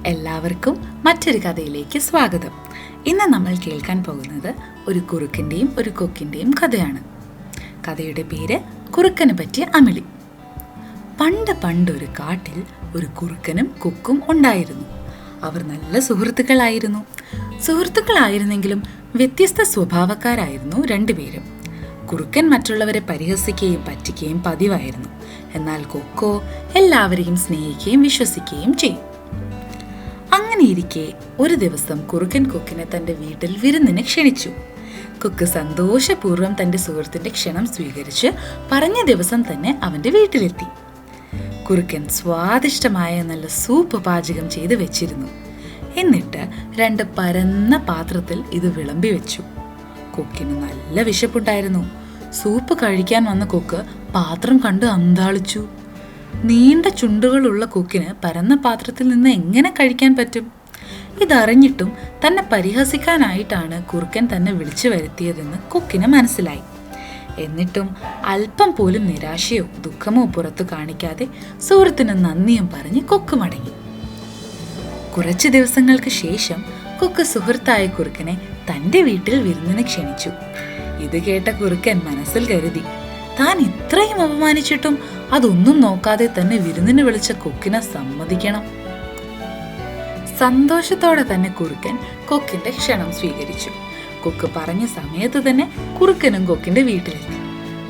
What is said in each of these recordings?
എല്ലാവർക്കും മറ്റൊരു കഥയിലേക്ക് സ്വാഗതം. ഇന്ന് നമ്മൾ കേൾക്കാൻ പോകുന്നത് ഒരു കുറുക്കൻ്റെയും ഒരു കൊക്കിൻ്റെയും കഥയാണ്. കഥയുടെ പേര് കുറുക്കനെ പറ്റിയ അമിളി. പണ്ടൊരു കാട്ടിൽ ഒരു കുറുക്കനും കൊക്കും ഉണ്ടായിരുന്നു. അവർ നല്ല സുഹൃത്തുക്കളായിരുന്നെങ്കിലും വ്യത്യസ്ത സ്വഭാവക്കാരായിരുന്നു രണ്ടുപേരും. കുറുക്കൻ മറ്റുള്ളവരെ പരിഹസിക്കുകയും പറ്റിക്കുകയും പതിവായിരുന്നു. എന്നാൽ കൊക്കോ എല്ലാവരെയും സ്നേഹിക്കുകയും വിശ്വസിക്കുകയും ചെയ്യും. അങ്ങനെയിരിക്കെ ഒരു ദിവസം കുറുക്കൻ കൊക്കിനെ തൻ്റെ വീട്ടിൽ വിരുന്നിന് ക്ഷണിച്ചു. കൊക്ക് സന്തോഷപൂർവ്വം തൻ്റെ സുഹൃത്തിൻ്റെ ക്ഷണം സ്വീകരിച്ച് പറഞ്ഞ ദിവസം തന്നെ അവൻ്റെ വീട്ടിലെത്തി. കുറുക്കൻ സ്വാദിഷ്ടമായ നല്ല സൂപ്പ് പാചകം ചെയ്ത് വെച്ചിരുന്നു. എന്നിട്ട് 2 പരന്ന പാത്രത്തിൽ ഇത് വിളമ്പി വെച്ചു. കൊക്കിന് നല്ല വിശപ്പുണ്ടായിരുന്നു. സൂപ്പ് കഴിക്കാൻ വന്ന കൊക്ക് പാത്രം കണ്ട് അന്താളിച്ചു. നീണ്ട ചുണ്ടുകളുള്ള കൊക്കിന് പരന്ന പാത്രത്തിൽ നിന്ന് എങ്ങനെ കഴിക്കാൻ പറ്റും? ഇതറിഞ്ഞിട്ടും തന്നെ പരിഹസിക്കാനായിട്ടാണ് കുറുക്കൻ തന്നെ വിളിച്ചു വരുത്തിയതെന്ന് കൊക്കിന് മനസ്സിലായി. എന്നിട്ടും അല്പം പോലും നിരാശയോ ദുഃഖമോ പുറത്തു കാണിക്കാതെ സുഹൃത്തിന് നന്ദിയും പറഞ്ഞ് കൊക്ക് മടങ്ങി. കുറച്ചു ദിവസങ്ങൾക്ക് ശേഷം കൊക്ക് സുഹൃത്തായ കുറുക്കനെ തൻ്റെ വീട്ടിൽ വിരുന്നിന് ക്ഷണിച്ചു. ഇത് കേട്ട കുറുക്കൻ മനസ്സിൽ കരുതി, താൻ ഇത്രയും അപമാനിച്ചിട്ടും അതൊന്നും നോക്കാതെ തന്നെ വിരുന്നിന് വിളിച്ച കൊക്കിനെ സമ്മതിക്കണം. സന്തോഷത്തോടെ തന്നെ കുറുക്കൻ കൊക്കിന്റെ ക്ഷണം സ്വീകരിച്ചു. കൊക്ക് പറഞ്ഞ സമയത്ത് തന്നെ കുറുക്കനും കൊക്കിന്റെ വീട്ടിലെത്തി.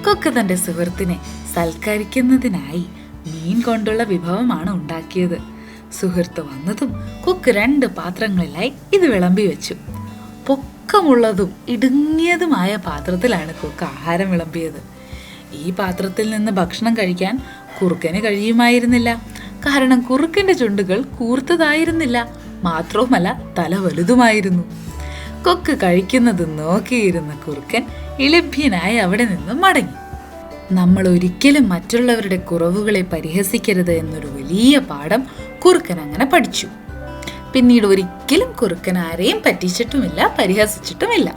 കൊക്ക് തന്റെ സുഹൃത്തിനെ സൽക്കരിക്കുന്നതിനായി മീൻ കൊണ്ടുള്ള വിഭവമാണ് ഉണ്ടാക്കിയത്. സുഹൃത്ത് വന്നതും കൊക്ക് 2 പാത്രങ്ങളിലായി ഇത് വിളമ്പി വെച്ചു. പൊക്കമുള്ളതും ഇടുങ്ങിയതുമായ പാത്രത്തിലാണ് കൊക്ക് ആഹാരം വിളമ്പിയത്. ഈ പാത്രത്തിൽ നിന്ന് ഭക്ഷണം കഴിക്കാൻ കുറുക്കന് കഴിയുമായിരുന്നില്ല. കാരണം കുറുക്കന്റെ ചുണ്ടുകൾ കൂർത്തതായിരുന്നില്ല, മാത്രവുമല്ല തല വലുതുമായിരുന്നു. കൊക്ക് കഴിക്കുന്നത് നോക്കിയിരുന്ന കുറുക്കൻ ഇളിഭ്യനായി അവിടെ നിന്ന് മടങ്ങി. നമ്മൾ ഒരിക്കലും മറ്റുള്ളവരുടെ കുറവുകളെ പരിഹസിക്കരുത് എന്നൊരു വലിയ പാഠം കുറുക്കൻ അങ്ങനെ പഠിച്ചു. പിന്നീട് ഒരിക്കലും കുറുക്കൻ ആരെയും പറ്റിച്ചിട്ടുമില്ല, പരിഹസിച്ചിട്ടുമില്ല.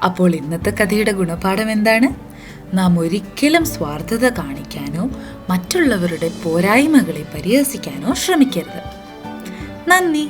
അപ്പോൾ ഇന്നത്തെ കഥയുടെ ഗുണപാഠം എന്താണ്? നാം ഒരിക്കലും സ്വാർത്ഥത കാണിക്കാനോ മറ്റുള്ളവരുടെ പോരായ്മകളെ പരിഹസിക്കാനോ ശ്രമിക്കരുത്. നന്ദി.